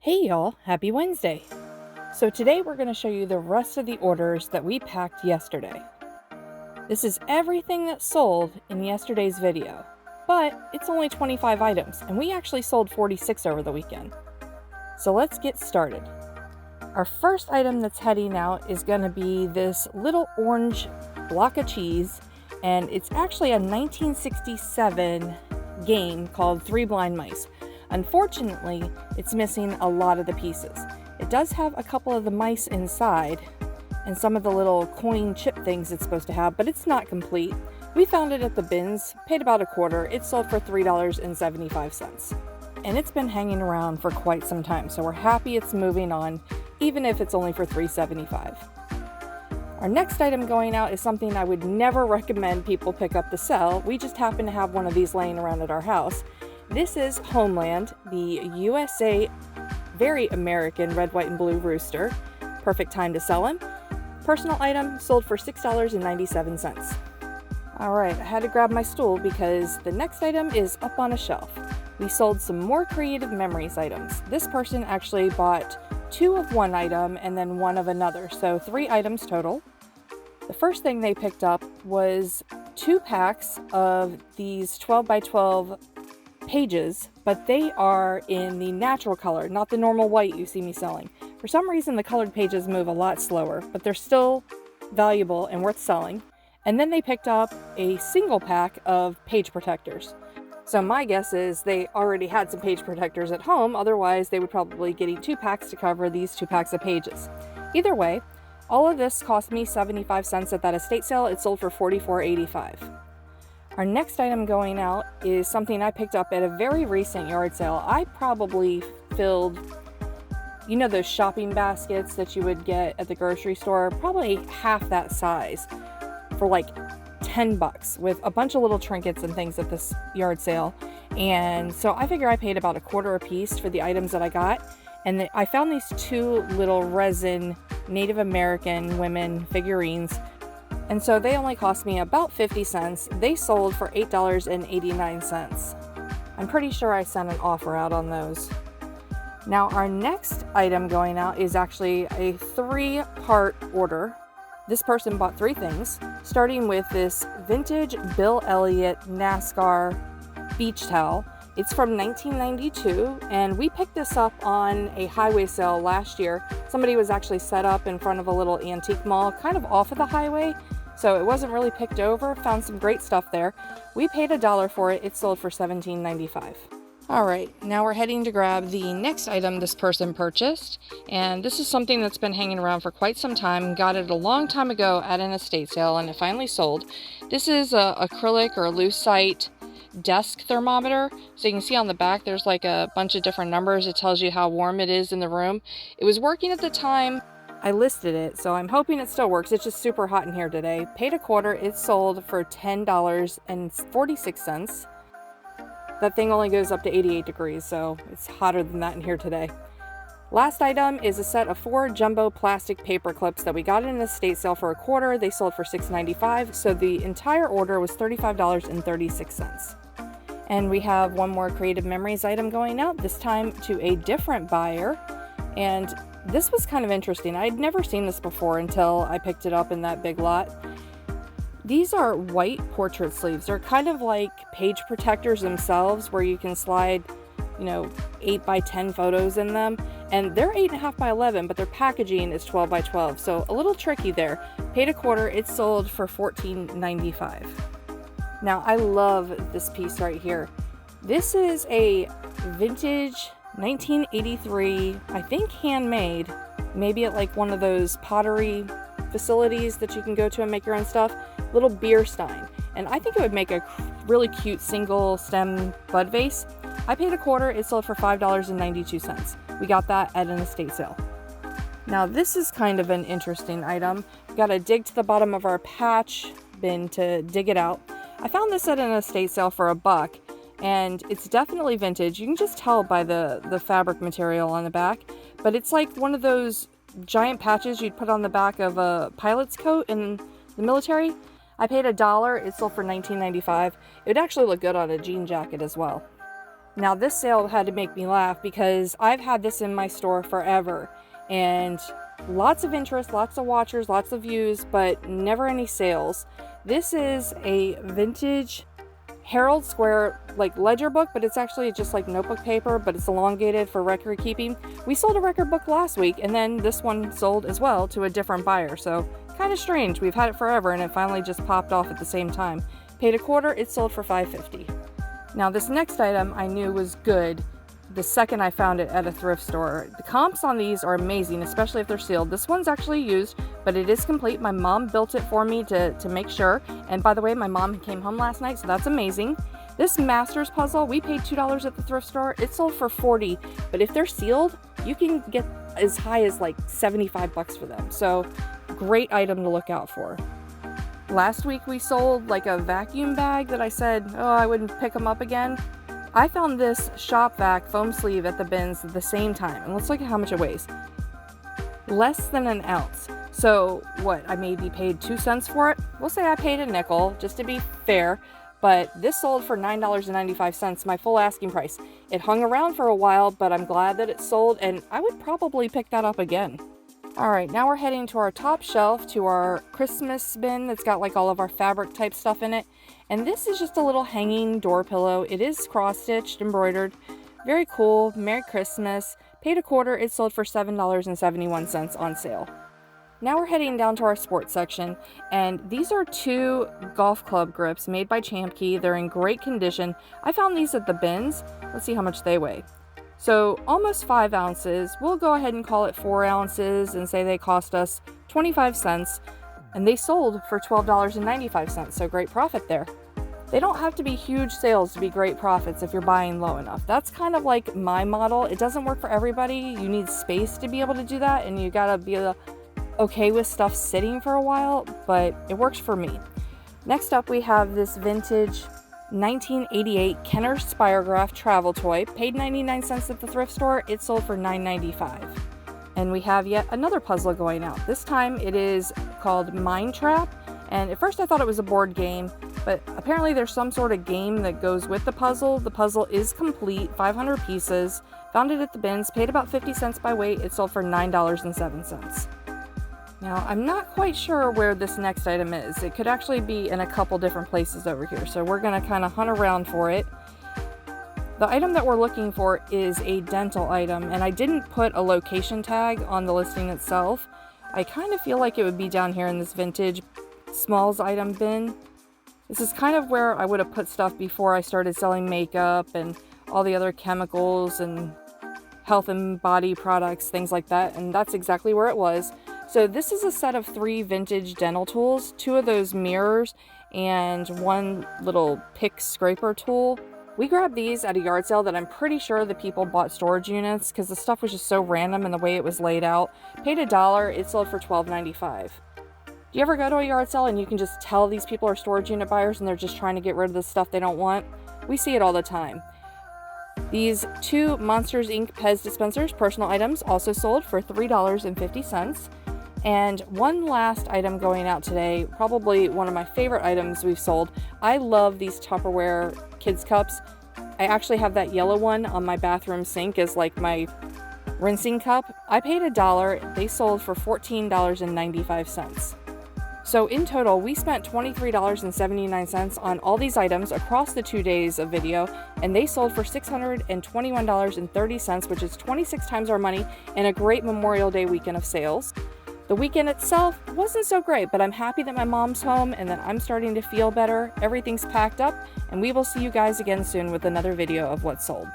Hey y'all, happy Wednesday. So today we're going to show you the rest of the orders that we packed yesterday. This is everything that sold in yesterday's video, but it's only 25 items and we actually sold 46 over the weekend. So let's get started. Our first item that's heading out is going to be this little orange block of cheese, and it's actually a 1967 game called Three Blind Mice. Unfortunately, it's missing a lot of the pieces. It does have a couple of the mice inside and some of the little coin chip things it's supposed to have, but it's not complete. We found it at the bins, paid about a quarter. It sold for $3.75. And it's been hanging around for quite some time, so we're happy it's moving on, even if it's only for $3.75. Our next item going out is something I would never recommend people pick up to sell. We just happen to have one of these laying around at our house. This is Homeland, the USA very American red, white, and blue rooster. Perfect time to sell him. Personal item sold for $6.97. Alright, I had to grab my stool because the next item is up on a shelf. We sold some more Creative Memories items. This person actually bought 2 of one item and then 1 of another, so 3 items total. The first thing they picked up was 2 packs of these 12 by 12 pages, but they are in the natural color, not the normal white you see me selling. For some reason, the colored pages move a lot slower, but they're still valuable and worth selling. And then they picked up a single pack of page protectors. So my guess is they already had some page protectors at home, otherwise they would probably get 2 packs to cover these 2 packs of pages. Either way, all of this cost me 75 cents at that estate sale. It sold for $44.85. Our next item going out is something I picked up at a very recent yard sale. I probably filled, you know, those shopping baskets that you would get at the grocery store, probably half that size for like $10 with a bunch of little trinkets and things at this yard sale. And so I figure I paid about a quarter a piece for the items that I got. And I found these 2 little resin Native American women figurines. And so they only cost me about 50 cents. They sold for $8.89. I'm pretty sure I sent an offer out on those. Now our next item going out is actually a 3-part order. This person bought 3 things, starting with this vintage Bill Elliott NASCAR beach towel. It's from 1992, and we picked this up on a highway sale last year. Somebody was actually set up in front of a little antique mall, kind of off of the highway, so it wasn't really picked over. Found some great stuff there. We paid $1 for it. It sold for $17.95. Alright, now we're heading to grab the next item this person purchased, and this is something that's been hanging around for quite some time. Got it a long time ago at an estate sale, and it finally sold. This is a acrylic or a lucite desk thermometer. So you can see on the back there's like a bunch of different numbers. It tells you how warm it is in the room. It was working at the time I listed it, so I'm hoping it still works. It's just super hot in here today. Paid a quarter. It sold for $10.46. That thing only goes up to 88 degrees, so it's hotter than that in here today. Last item is a set of 4 jumbo plastic paper clips that we got in an estate sale for a quarter. They sold for $6.95, so the entire order was $35.36. And we have one more Creative Memories item going out, this time to a different buyer. And this was kind of interesting. I'd never seen this before until I picked it up in that big lot. These are white portrait sleeves. They're kind of like page protectors themselves, where you can slide, 8 by 10 photos in them. And they're 8.5 by 11, but their packaging is 12 by 12. So a little tricky there. Paid a quarter. It sold for $14.95. Now I love this piece right here. This is a vintage 1983, I think handmade, maybe at like one of those pottery facilities that you can go to and make your own stuff, little beer stein. And I think it would make a really cute single stem bud vase. I paid a quarter. It sold for $5.92. We got that at an estate sale. Now this is kind of an interesting item. We got to dig to the bottom of our patch bin to dig it out. I found this at an estate sale for $1, and it's definitely vintage. You can just tell by the fabric material on the back, but it's like one of those giant patches you'd put on the back of a pilot's coat in the military. I paid $1. It sold for $19.95. It would actually look good on a jean jacket as well. Now this sale had to make me laugh because I've had this in my store forever, and lots of interest, lots of watchers, lots of views, but never any sales. This is a vintage Herald Square like ledger book, but it's actually just like notebook paper, but it's elongated for record keeping. We sold a record book last week, and then this one sold as well to a different buyer, so kind of strange. We've had it forever and it finally just popped off at the same time. Paid a quarter, it sold for $5.50. Now this next item I knew was good the second I found it at a thrift store. The comps on these are amazing, especially if they're sealed. This one's actually used, but it is complete. My mom built it for me to make sure. And by the way, my mom came home last night, so that's amazing. This Masters puzzle, we paid $2 at the thrift store. It sold for $40, but if they're sealed, you can get as high as like $75 for them. So great item to look out for. Last week we sold like a vacuum bag that I said, oh, I wouldn't pick them up again. I found this shop vac foam sleeve at the bins at the same time, and let's look at how much it weighs. Less than an ounce. So what, I maybe paid 2 cents for it? We'll say I paid a nickel, just to be fair, but this sold for $9.95, my full asking price. It hung around for a while, but I'm glad that it sold, and I would probably pick that up again. Alright, now we're heading to our top shelf, to our Christmas bin that's got like all of our fabric type stuff in it. And this is just a little hanging door pillow. It is cross-stitched, embroidered. Very cool. Merry Christmas. Paid a quarter. It sold for $7.71 on sale. Now we're heading down to our sports section, and these are 2 golf club grips made by Champkey. They're in great condition. I found these at the bins. Let's see how much they weigh. So almost 5 ounces. We'll go ahead and call it 4 ounces and say they cost us 25 cents. And they sold for $12.95, so great profit there. They don't have to be huge sales to be great profits if you're buying low enough. That's kind of like my model. It doesn't work for everybody. You need space to be able to do that, and you gotta be okay with stuff sitting for a while, but it works for me. Next up, we have this vintage 1988 Kenner Spirograph travel toy. Paid 99 cents at the thrift store. It sold for $9.95. And we have yet another puzzle going out. This time it is called Mind Trap. And at first I thought it was a board game, but apparently there's some sort of game that goes with the puzzle. The puzzle is complete, 500 pieces. Found it at the bins, paid about 50 cents by weight. It sold for $9.07. Now, I'm not quite sure where this next item is. It could actually be in a couple different places over here, so we're gonna kind of hunt around for it. The item that we're looking for is a dental item, and I didn't put a location tag on the listing itself. I kind of feel like it would be down here in this vintage smalls item bin. This is kind of where I would have put stuff before I started selling makeup and all the other chemicals and health and body products, things like that, and that's exactly where it was. So this is a set of 3 vintage dental tools, 2 of those mirrors, and 1 little pick scraper tool. We grabbed these at a yard sale that I'm pretty sure the people bought storage units because the stuff was just so random in the way it was laid out. Paid $1, it sold for $12.95. Do you ever go to a yard sale and you can just tell these people are storage unit buyers and they're just trying to get rid of the stuff they don't want? We see it all the time. These 2 Monsters Inc. Pez dispensers, personal items, also sold for $3.50. And one last item going out today, probably one of my favorite items we've sold. I love these Tupperware kids cups. I actually have that yellow one on my bathroom sink as like my rinsing cup. I paid $1. They sold for $14.95. So in total, we spent $23.79 on all these items across the 2 days of video, and they sold for $621.30, which is 26 times our money, and a great Memorial Day weekend of sales. The weekend itself wasn't so great, but I'm happy that my mom's home and that I'm starting to feel better. Everything's packed up, and we will see you guys again soon with another video of what's sold.